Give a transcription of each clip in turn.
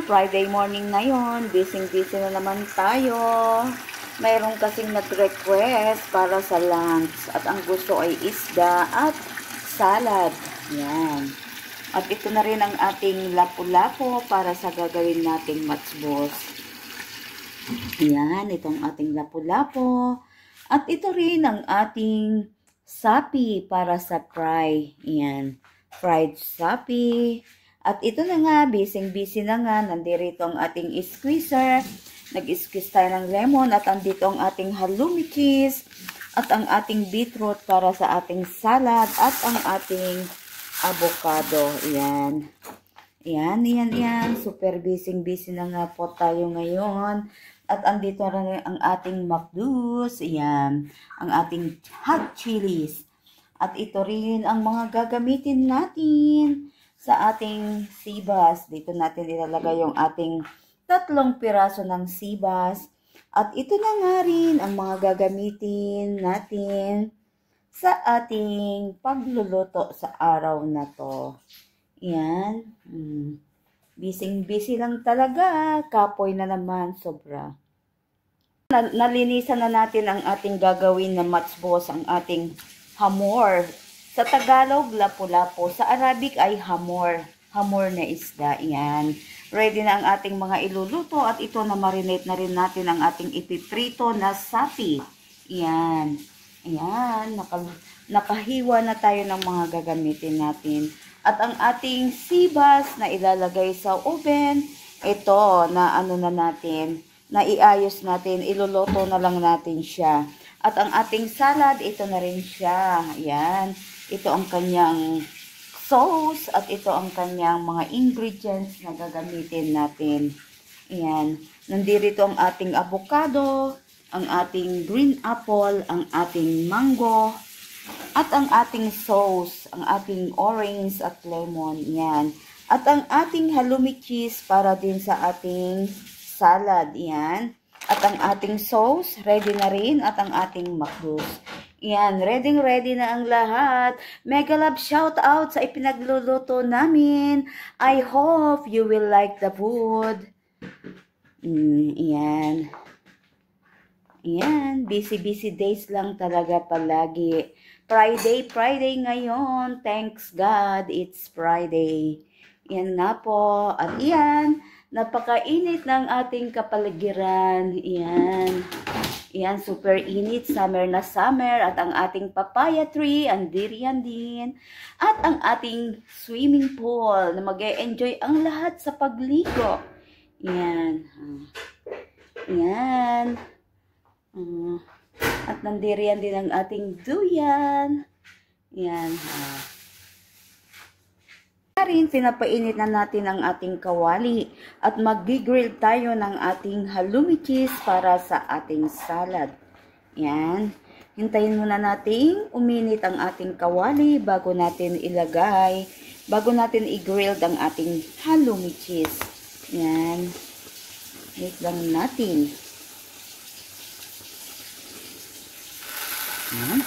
Friday morning ngayon, busy-busy na naman tayo. Mayroon kasing nag-request para sa lunch at ang gusto ay isda at salad. Yan. At ito na rin ang ating lapu-lapu para sa gagawin nating matchbox. Yan, itong ating lapu-lapu. At ito rin ang ating sapi para sa fry. Yan, fried sapi. At ito na nga, busy na nga, nandirito ang ating squeezer. Nag-squeeze tayo ng lemon at andito ang ating halloumi cheese at ang ating beetroot para sa ating salad at ang ating avocado. Yan. Yan. Super busy na nga po tayo ngayon. At andito rin ang ating macdos. Yan. Ang ating hot chilies. At ito rin ang mga gagamitin natin sa ating sibas. Dito natin ilalagay yung ating 3 piraso ng sibas. At ito na nga rin ang mga gagamitin natin sa ating pagluluto sa araw na to. Yan. Busy lang talaga. Kapoy na naman. Sobra. Nalinisan na natin ang ating gagawin na matchbox, ang ating hamor. Sa Tagalog, lapu-lapu. Sa Arabic ay hamor. Hamor na isda. Yan. Ready na ang ating mga iluluto at ito na marinate na rin natin ang ating ipiprito na sapi. Yan. Ayan. Nakahiwa na tayo ng mga gagamitin natin. At ang ating sibas na ilalagay sa oven, ito na ano na natin, na iayos natin, iluluto na lang natin siya. At ang ating salad, ito na rin siya. Ayan. Ito ang kanyang sauce at ito ang kanyang mga ingredients na gagamitin natin. Ayan. Nandito ang ating avocado, ang ating green apple, ang ating mango, at ang ating sauce, ang ating orange at lemon. Yan. At ang ating halloumi cheese para din sa ating salad. Yan. At ang ating sauce, ready na rin. At ang ating macdos. Yan. Ready na ang lahat. Mega love shout out sa ipinagluluto namin. I hope you will like the food. Yan. Yan. Busy days lang talaga palagi. Friday ngayon. Thanks God, it's Friday. Yan na po. At yan, napakainit ng ating kapaligiran. Yan. Yan, super init. Summer na summer. At ang ating papaya tree, andirian din. At ang ating swimming pool na mag-e-enjoy ang lahat sa pagligo. Yan. Yan. At nandirian din ang ating duyan. Yan. Rin, pinapainit na natin ang ating kawali. At mag-grill tayo ng ating halloumi cheese para sa ating salad. Yan. Hintayin muna nating uminit ang ating kawali bago natin ilagay, bago natin i-grill ang ating halloumi cheese. Yan. Wait lang natin. Yan.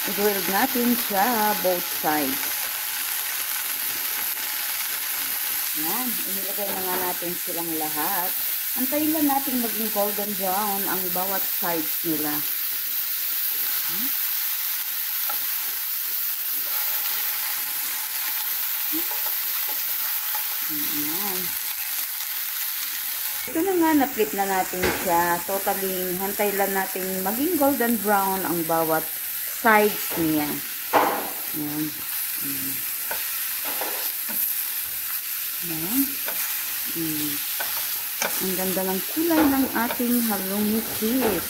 I-grill natin siya both sides. Yan. Inilagay na nga natin silang lahat. Antayin lang natin maging golden brown ang bawat sides nila. Ayan. Ito na nga, na-flip na natin siya. Totally, hantay lang natin maging golden brown ang bawat sides niya. Ayan. Ayan. Ang ganda ng kulay ng ating halloumi cheese.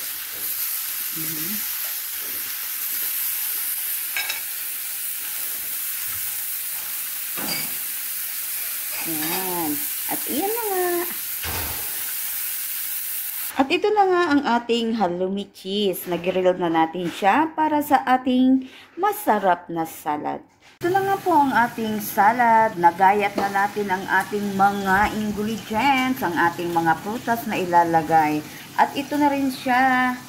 Ayan. At iyan na nga. At ito na nga ang ating halloumi cheese. Nag-grill na natin siya para sa ating masarap na salad. Ito na nga po ang ating salad. Nagayat na natin ang ating mga ingredients, ang ating mga prutas na ilalagay. At ito na rin siya.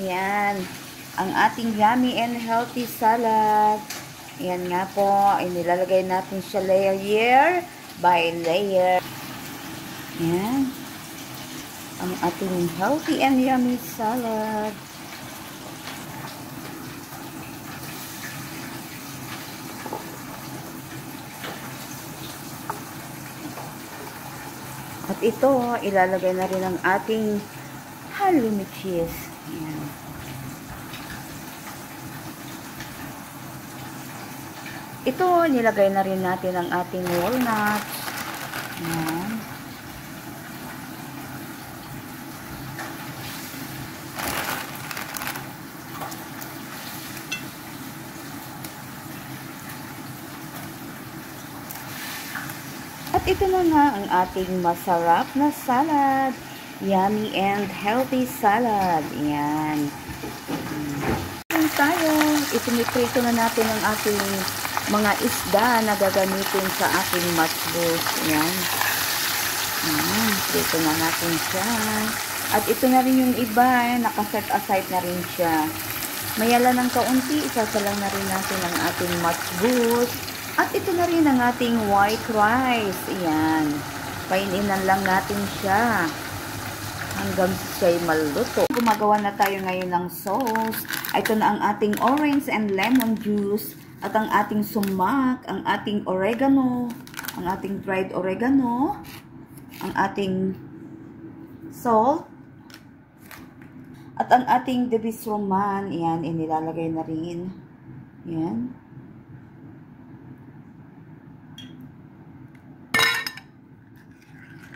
Ayan. ang ating yummy and healthy salad. Ayan nga po, inilalagay natin siya layer by layer. Ayan. Ang ating healthy and yummy salad. At ito, ilalagay na rin ang ating halloumi cheese. Ayan. Ito, nilagay na rin natin ang ating walnuts. Ayan. At ito na nga ang ating masarap na salad. Yummy and healthy salad. Ayan. Tayo, ipiniprito na natin ang ating mga isda na gagamitin sa ating matchbox. Ayan. Prito na natin siya. At ito na rin yung iba, nakaset aside na rin siya. Mayala ng kaunti, isasalang na rin natin ang ating matchbox. At ito na rin ang ating white rice. Ayan. Paininan lang natin siya hanggang siya'y maluto. Gumagawa na tayo ngayon ng sauce. Ito na ang ating orange and lemon juice. At ang ating sumak, ang ating oregano, ang ating dried oregano, ang ating salt, at ang ating debis roman. Ayan, inilalagay na rin. Ayan.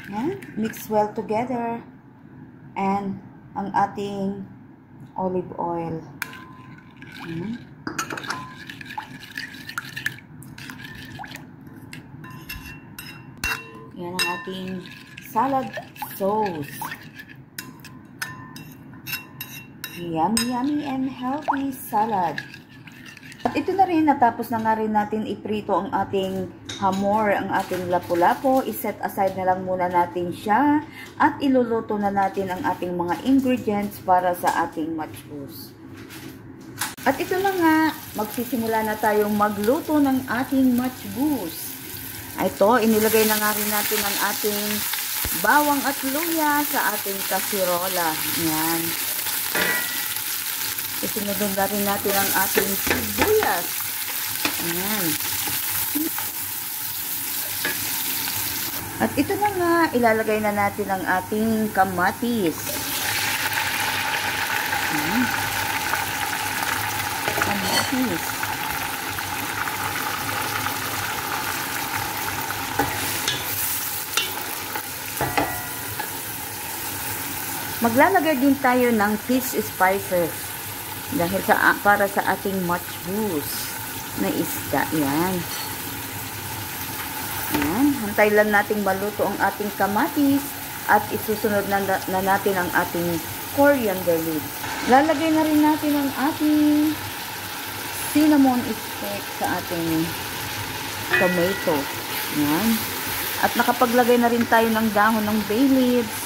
Ayan, mix well together. And ang ating olive oil. Ayan. Yan ang ating salad sauce. Yummy, yummy and healthy salad. At ito na rin, natapos na nga rin natin iprito ang ating hamor, ang ating lapu-lapu. Iset aside na lang muna natin siya. At iluluto na natin ang ating mga ingredients para sa ating matchbox. At ito na nga, magsisimula na tayong magluto ng ating matchbox. Ito, inilagay na nga rin natin ang ating bawang at luya sa ating kasirola. Ayan. Isunod na rin natin ang ating sibuyas. Ayan. At ito na nga, ilalagay na natin ang ating kamatis. Ayan. Kamatis. Maglalagay din tayo ng fish spices dahil para sa ating matchbox na isda. Yan. Yan. Hantay lang nating maluto ang ating kamatis at isusunod na natin ang ating coriander leaves. Lalagay na rin natin ang ating cinnamon stick sa ating tomato. Yan. At nakapaglagay na rin tayo ng dahon ng bay leaves.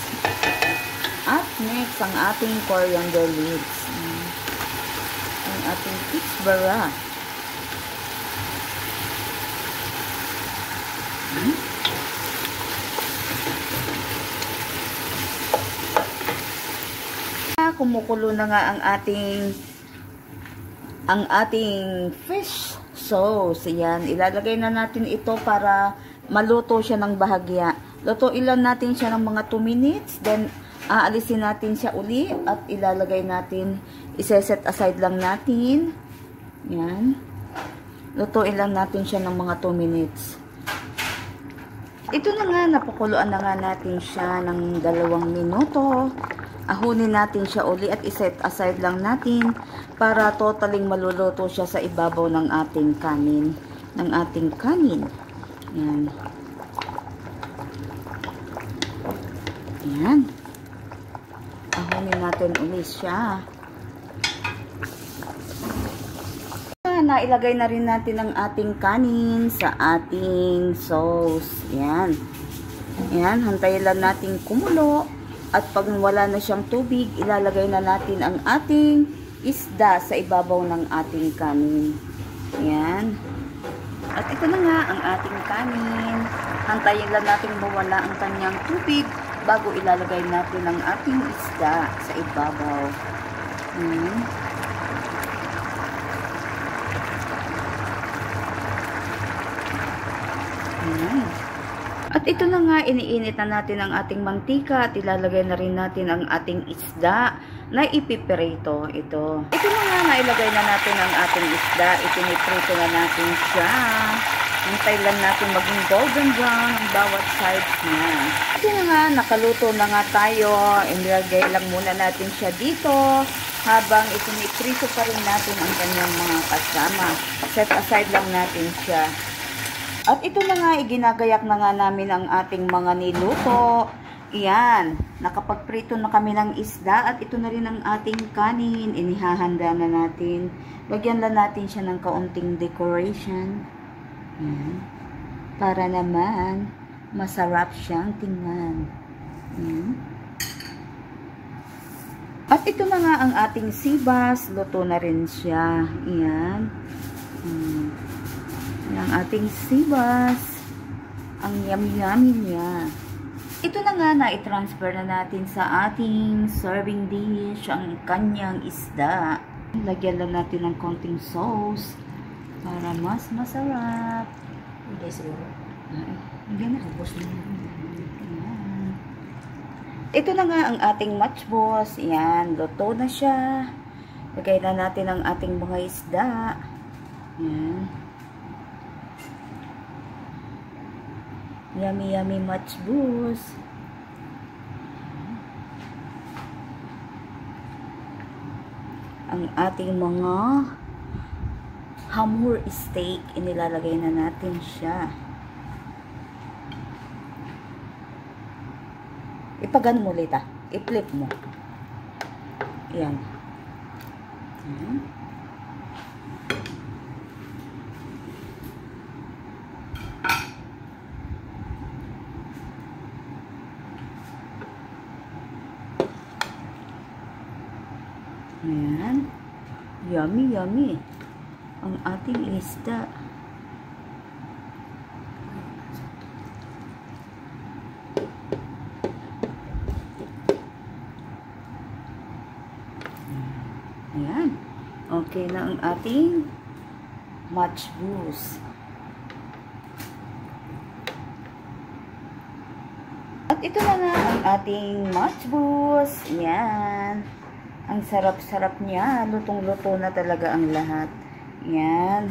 At next, ang ating coriander leaves. Ang ating pitsbara. Kumukulo na nga ang ating fish sauce. Yan. Ilalagay na natin ito para maluto siya ng bahagya. Lutuin lang natin siya ng mga 2 minutes. Then, aalisin natin siya uli at ilalagay natin, iseset aside lang natin. Yan. Lutuin lang natin siya ng mga 2 minutes. Ito na nga, napakuluan na nga natin siya ng 2 minuto. Ahunin natin siya uli at iset aside lang natin para totaling maluluto siya sa ibabaw ng ating kanin. Yan. Yan. Ahunin natin ulit siya. Nailagay na rin natin ang ating kanin sa ating sauce. Yan. Yan. Hantayin lang natin kumulo. At pag wala na siyang tubig, ilalagay na natin ang ating isda sa ibabaw ng ating kanin. Yan. At ito na nga ang ating kanin. Hantayin lang natin mawala ang kanyang tubig bago ilalagay natin ang ating isda sa ibabaw. At ito na nga, iniinit na natin ang ating mantika at ilalagay na rin natin ang ating isda na ipiprito. Ito na nga, nailagay na natin ang ating isda. Ipiniprito na natin siya. Hintay lang natin maging golden brown ang bawat sides niya. Ito na nga, nakaluto na nga tayo. Ilagay lang muna natin siya dito habang ipiniprito pa rin natin ang kanyang mga kasama. Set aside lang natin siya. At ito na nga, iginagayak na nga namin ang ating mga niluto. Iyan, nakapagprito na kami ng isda at ito na rin ang ating kanin. Inihahanda na natin. Lagyan lang natin siya ng kaunting decoration. Iyan. Para naman, masarap siyang tingnan. Iyan. At ito na nga ang ating sibas. Luto na rin siya. Iyan. Ang ating sibas. Ang yummy-yummy niya. Ito na nga, na-transfer na natin sa ating serving dish ang kanyang isda. Lagyan lang natin ng konting sauce para mas masarap. Hindi siguro. Hindi na. Ito na nga ang ating matchboss. Yan, luto na siya. Lagay na natin ang ating mga isda. Yan. Yummy, yummy matchboss. Ang ating mga hamur steak, inilalagay na natin siya. Ipagan mo ulit, i-flip mo. Yan. Ayan. Yummy, yummy. Ang ating isda. Ayan. Okay na ang ating matchboss. At ito na nga ang ating matchboss. Ayan. Ang sarap-sarap niya. Lutong-luto na talaga ang lahat. Yan.